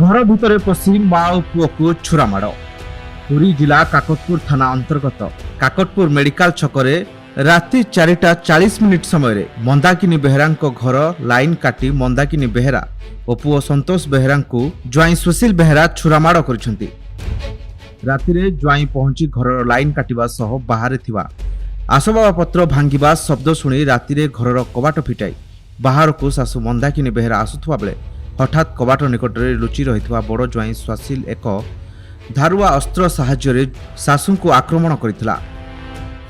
घर भितर पशि माँ और पुओ को छुरामाड़। पुरी जिला काकटपुर थाना अंतर्गत काकटपुर मेडिकल छकरे राति 4:40 समय मंदाकिनी बेहेरा घर लाइन काटी मंदाकिनी बेहेरा और पुओ संतोष बेहेरा ज्वाई सुशील बेहेरा छुरामाड़ कर रातिरे ज्वाई पहुंची घर लाइन काटिबा सह बाहर थिबा आसबाबपत्र भांगिबा शब्द शुणी रातिरे घरर कबाट फिटाई बाहर को सासु मंदाकिनी बेहेरा आसुथुवा बेले हठात कबाट निकटरे लुचि रहिथिबा बड़ ज्वाई सुशील एक धारुआ अस्त्र साहाय्य सासू को आक्रमण करथिला।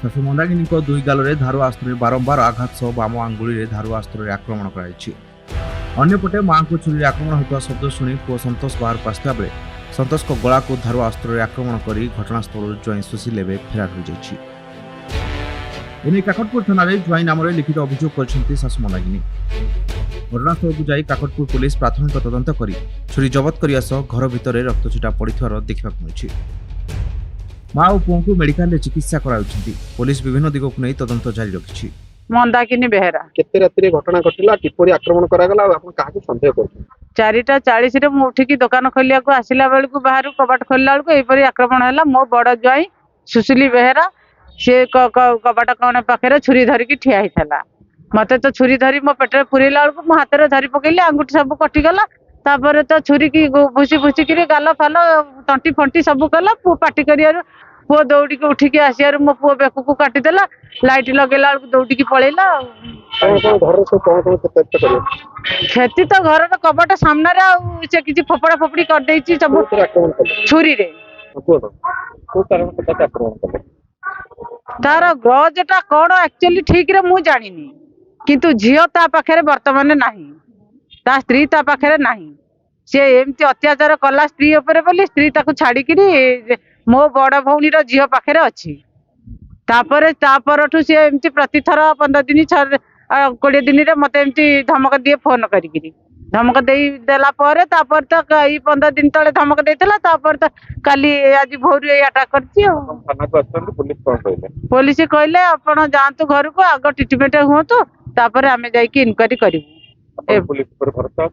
सासू मंदाकिनी दुई गाल धारुआ अस्त्र बारंबार आघात सह बाम आंगुली धारुआ अस्त्र आक्रमण कराई। अन्यपटे मां को छुरी आक्रमण होता शब्द शुणी पुओ संतोष बाहर को आसता बेले संतोष को गला को धारुआ अस्त्र आक्रमण कर घटनास्थल ज्वाई सुशील एवं फेरार हो जाइछि। एने काकटपुर थाना ज्वाई नाम लिखित अभियोग कर सासू मंदाकिनी। घटनास्थल को जाई काकटपुर पुलिस प्राथमिक तदंत करी छुरी जबत करिया सह घर भितर रक्तछिटा पड़िथिबार देखिबाक मिलुछि। मां और पुओ को मेडिकल चिकित्सा कराउछन्ति। पुलिस विभिन्न दिग को नै तदंत जारी रखिछि। मंदाकिनी बेहेरा केते रात्रि घटना घटिला किपरि आक्रमण करागला आपण काहे संदेह करछन? 4:40 रे मु उठिकी दुकान खोलिया को आसिला बेल को बाहर कबाट खोलला बेल को एपरि आक्रमण हैला। मो बड़ ज्वाई सुशीली बेहेरा से कबाट कोने पाखरे छुरी धरी की ठिया हिथला। मते तो छुरी धरी मो पेटरे पुरीला बेल को मो हाथ रे धरी पकेली अंगुठी सब कटि गला। तापर तो छुरी की भूसी भूसी की गाल फाल तंटी फंटी सब कला। पु पाटी करियार पुओ दौड़ी के उठिकी आसियार मो पुओ बेकु को काटी देला। लाइट लगेला बेल को दौड़ी की पळेला। घर से कोन क्षति करियो? क्षति तो घर कबाट सामने रे से किछि फपड़ा फपड़ी कर देछि सब आक्रमण कले छुरी रे। को कारण से आक्रमण कले? तार ग्रजटा कौन एक्चुअली ठीक रे मु जानिनी किंतु झियो ता पाखरे वर्तमान नाही ता स्त्री ता पाखरे नाही। से एमती अत्याचार कला स्त्री ऊपर बोली स्त्री ताकू छाड़ी किरी मो बड़ भौणी रो झियो पाखरे अछि। तापरे तापरठु से एमती प्रतिथर 15 दिन 20 दिन रे मते एमती धमक दिए फोन करिकिरी धमक देई देला परे तापर तक 15 दिन तले धमक देइतला। तापर त काली आज भोर ए अटैक करछि। थाना को अछन पुलिस कोन कहले? पुलिस कहले आपण जांतु घर को आग ट्रीटमेंट हुंतु तापर आमे जाई की इनक्वारी करिवु। ए पुलिस पर भरोसा?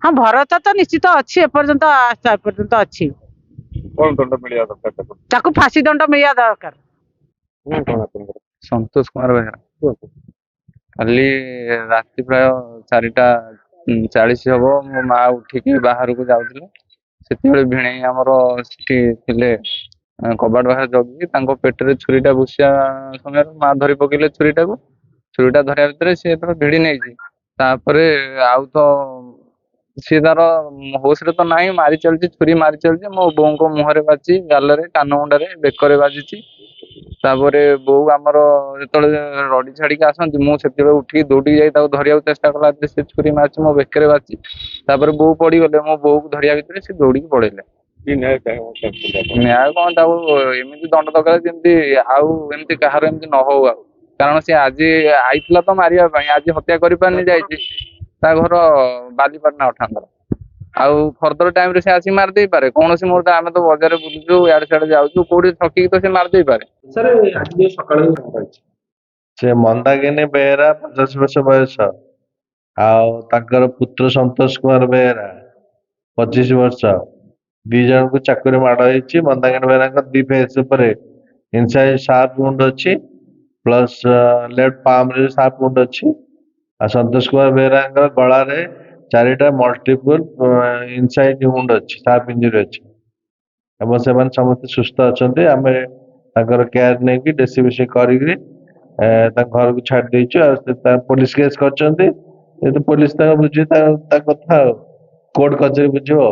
हां भरोसा तो निश्चित अछि। ए पर्यंत अछि। कोन दंड मिलिया दरकार? ताकू फांसी दंड मिलिया दरकार। कोन आपन? संतोष कुमार बेहेरा काली राति प्राय 4:40 हम मो माँ उठिकी बाहर को जाऊले से भिणे आमर थे कबाट बाहर जगी पेटे छुरीटा भूसिया समय माँ धरी पकेले छुरीटा धरिया भितर सी भिड़ी नहीं आउ तो सी तार होश रे तो नहीं मारी चलती छुरी मारी चलती मो बों को मुहरे बाजी गाल कान मुंडे बेकर बाजी। तापर बो आमर जो रड़ी छाड़ी आसती मुझे उठी दौड़ी जाए धरिया चेष्टा कला से छुरी मार्च मो बेकर बाची तापर बो पड़गले मो बो को धरिया भितर से दौड़ी पड़े। न्याय कौन एमती दंड दरकार जमी आमती कहार एमती न हो कारण सी आज आईला तो मारे आज हत्या कर घर बालीपाटना अठांदर आउ फर्दर टाइम रे से आसी मार दे पारे कौन सी मोर आमे तो बाजार बुलुचु यार सियाड़े जाउचु कोडी ठकी तो से मार दे पारे। सर आज ये सकाळे से मंदाकिनी बेहेरा 50 वर्ष बयस आउ ताकर पुत्र संतोष कुमार बेहेरा 25 वर्ष दी जन को चाकुरी माड़ होइछि। मंदाकिनी बेहेरा दी फेस ऊपर इनसाइड शार्प वुंड अछि प्लस लेफ्ट पाम रे शार्प वुंड अछि। आ संतोष कुमार बेहेरा गला रे 4टा मल्टीपल इनसाइड वुंड अछि शार्प इंजरी अछि। हम से समस्त सुस्थ अछन्ते आमे ताकर केयर नै कि डेसिबिसी करी घर को छाड़ देचु। पुलिस केस करछन्ते तो पुलिस ता बुझी ता कथा कोर्ट कचेरी बुझियो।